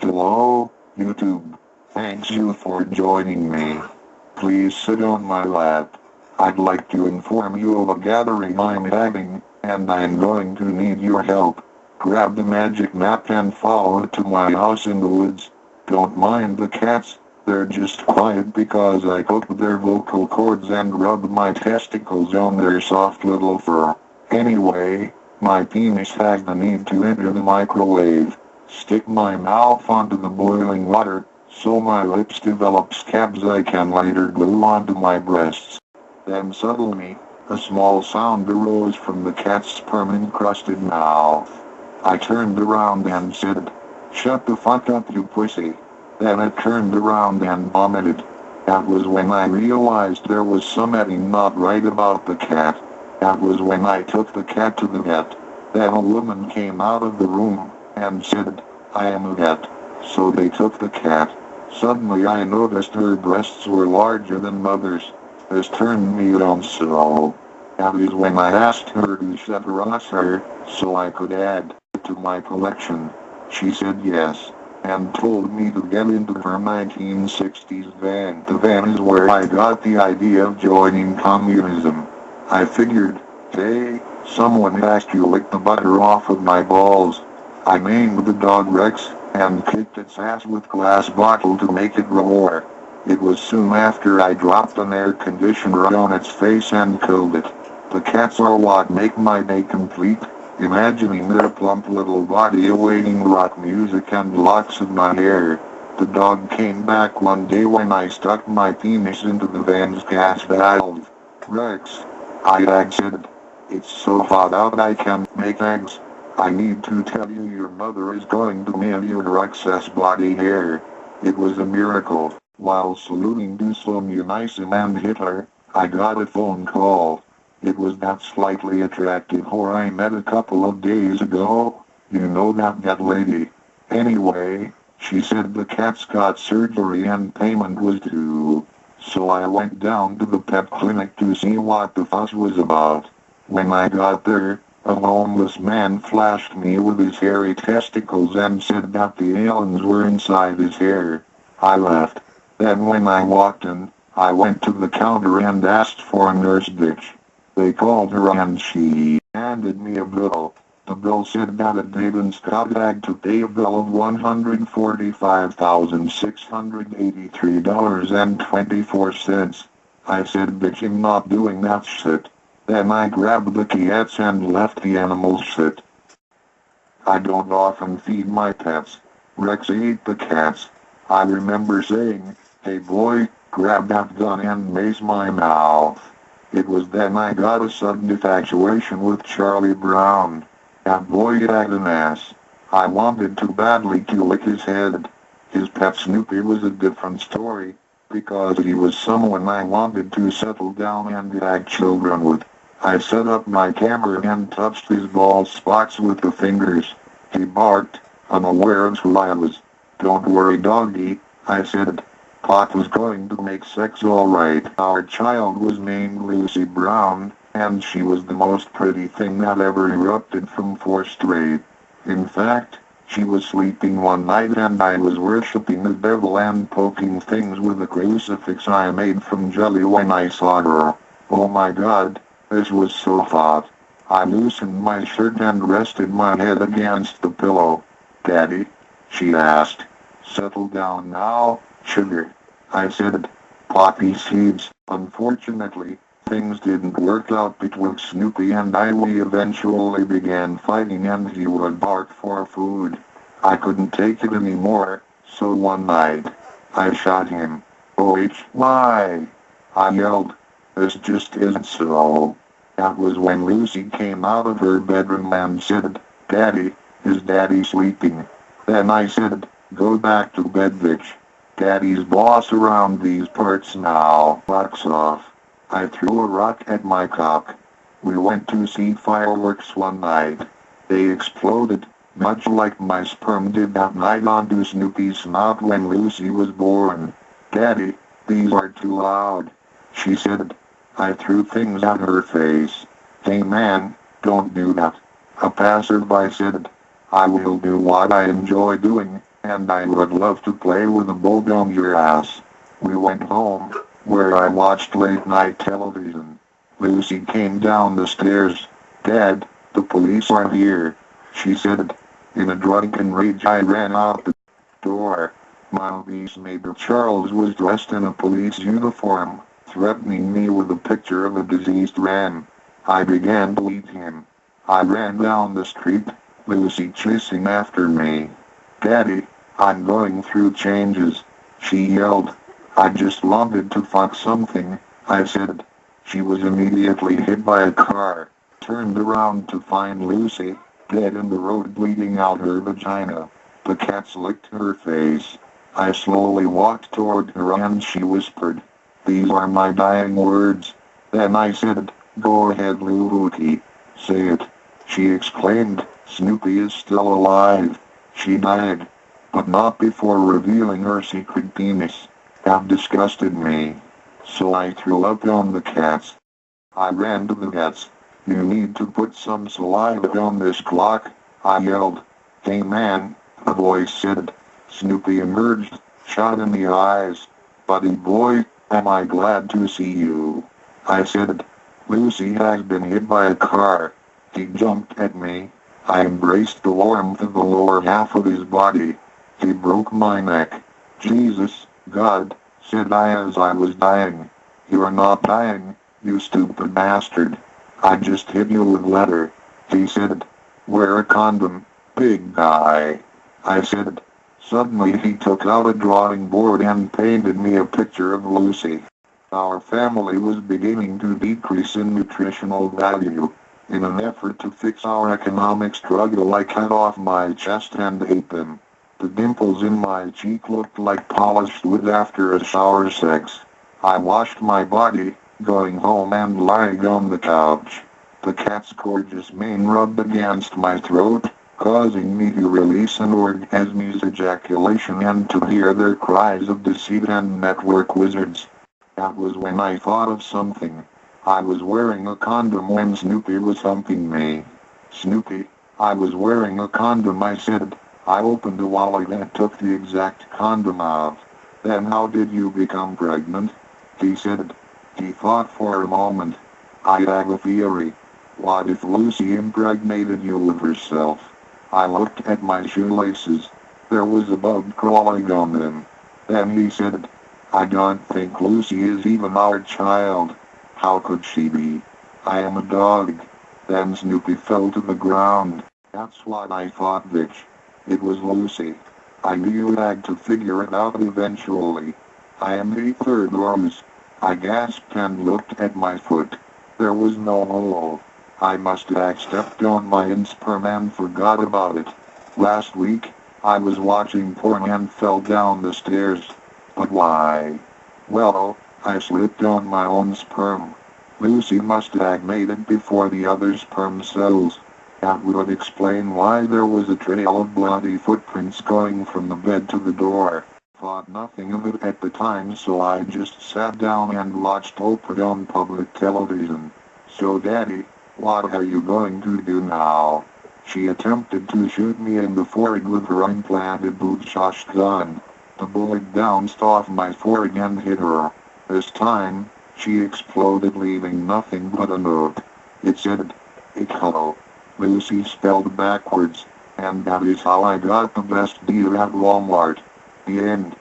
Hello, YouTube. Thanks you for joining me. Please sit on my lap. I'd like to inform you of a gathering I'm having, and I'm going to need your help. Grab the magic map and follow it to my house in the woods. Don't mind the cats, they're just quiet because I cooked their vocal cords and rubbed my testicles on their soft little fur. Anyway, my penis has the need to enter the microwave. Stick my mouth onto the boiling water, so my lips develop scabs I can later glue onto my breasts. Then suddenly, a small sound arose from the cat's sperm-encrusted mouth. I turned around and said, "Shut the fuck up, you pussy." Then it turned around and vomited. That was when I realized there was something not right about the cat. That was when I took the cat to the vet. Then a woman came out of the room and said, "I am a vet." So they took the cat. Suddenly I noticed her breasts were larger than mother's. This turned me on so. That is when I asked her to set her so I could add it to my collection. She said yes, and told me to get into her 1960s van. The van is where I got the idea of joining communism. I figured, hey, someone has to lick the butter off of my balls. I named the dog Rex, and kicked its ass with glass bottle to make it roar. It was soon after I dropped an air conditioner on its face and killed it. The cats are what make my day complete, imagining their plump little body awaiting rock music and locks of my hair. The dog came back one day when I stuck my penis into the van's gas valve. "Rex," I said, "it's so hot out I can't make eggs. I need to tell you your mother is going to mail you her excess body hair." It was a miracle. While saluting to Communism and Hitler, I got a phone call. It was that slightly attractive whore I met a couple of days ago. You know that lady. Anyway, she said the cat's got surgery and payment was due. So I went down to the pet clinic to see what the fuss was about. When I got there, a homeless man flashed me with his hairy testicles and said that the aliens were inside his hair. I left. Then when I walked in, I went to the counter and asked for a nurse bitch. They called her and she handed me a bill. The bill said that a David Scott had to pay a bill of $145,683.24. I said, "Bitch, I'm not doing that shit." Then I grabbed the cats and left the animals shit. I don't often feed my pets. Rex ate the cats. I remember saying, "Hey boy, grab that gun and mace my mouth." It was then I got a sudden infatuation with Charlie Brown. That boy had an ass. I wanted too badly to lick his head. His pet Snoopy was a different story, because he was someone I wanted to settle down and have children with. I set up my camera and touched his bald spots with the fingers. He barked, unaware of who I was. "Don't worry, doggy," I said. "Pop was going to make sex all right." Our child was named Lucy Brown, and she was the most pretty thing that ever erupted from forced rape. In fact, she was sleeping one night and I was worshipping the devil and poking things with a crucifix I made from jelly when I saw her. Oh my god, this was so hot. I loosened my shirt and rested my head against the pillow. "Daddy?" she asked. "Settle down now, sugar," I said. "Poppy seeds." Unfortunately, things didn't work out between Snoopy and I. We eventually began fighting and he would bark for food. I couldn't take it anymore, so one night, I shot him. "Oh, I yelled. "This just isn't so." That was when Lucy came out of her bedroom and said, "Daddy, is Daddy sleeping?" Then I said, "Go back to bed, bitch. Daddy's boss around these parts now." Rocks off. I threw a rock at my cock. We went to see fireworks one night. They exploded, much like my sperm did that night onto Snoopy's snout when Lucy was born. "Daddy, these are too loud," she said. I threw things at her face. "Hey man, don't do that," a passerby said. "I will do what I enjoy doing, and I would love to play with a bow down your ass. We went home, where I watched late night television. Lucy came down the stairs. "Dad, the police are here," she said. In a drunken rage I ran out the door. My neighbor Charles was dressed in a police uniform, threatening me with a picture of a deceased ram. I began to eat him. I ran down the street, Lucy chasing after me. "Daddy, I'm going through changes," she yelled. "I just wanted to fuck something," I said. She was immediately hit by a car, turned around to find Lucy, dead in the road bleeding out her vagina. The cats licked her face. I slowly walked toward her and she whispered, "These are my dying words." Then I said, "Go ahead, Lucy. Say it." She exclaimed, "Snoopy is still alive." She died, but not before revealing her secret penis. That disgusted me. So I threw up on the cats. I ran to the vets. "You need to put some saliva on this clock," I yelled. "Hey man," a voice said. Snoopy emerged, shot in the eyes. "Buddy boy, am I glad to see you," I said. "Lucy has been hit by a car." He jumped at me. I embraced the warmth of the lower half of his body. He broke my neck. "Jesus, God," said I as I was dying. "You're not dying, you stupid bastard. I just hit you with leather." He said, "Wear a condom, big guy." I said. Suddenly he took out a drawing board and painted me a picture of Lucy. Our family was beginning to decrease in nutritional value. In an effort to fix our economic struggle, I cut off my chest and ate them. The dimples in my cheek looked like polished wood after a shower sex. I washed my body, going home and lying on the couch. The cat's gorgeous mane rubbed against my throat, causing me to release an orgasm's ejaculation and to hear their cries of deceit and network wizards. That was when I thought of something. I was wearing a condom when Snoopy was humping me. "Snoopy, I was wearing a condom," I said. I opened the wallet and took the exact condom out. "Then how did you become pregnant?" he said. He thought for a moment. "I have a theory. What if Lucy impregnated you with herself?" I looked at my shoelaces. There was a bug crawling on them. Then he said, "I don't think Lucy is even our child. How could she be? I am a dog." Then Snoopy fell to the ground. That's what I thought, bitch. It was Lucy. I knew you had to figure it out eventually. "I am the third rose." I gasped and looked at my foot. There was no hole. I must have stepped on my own sperm and forgot about it. Last week, I was watching porn and fell down the stairs. But why? Well, I slipped on my own sperm. Lucy must have made it before the other sperm cells. That would explain why there was a trail of bloody footprints going from the bed to the door. Thought nothing of it at the time, so I just sat down and watched Oprah on public television. "So Daddy, what are you going to do now?" She attempted to shoot me in the forehead with her implanted boot shotgun. The bullet bounced off my forehead and hit her. This time, she exploded, leaving nothing but a note. It said, "Hello, Lucy," spelled backwards, and that is how I got the best deal at Walmart. The end.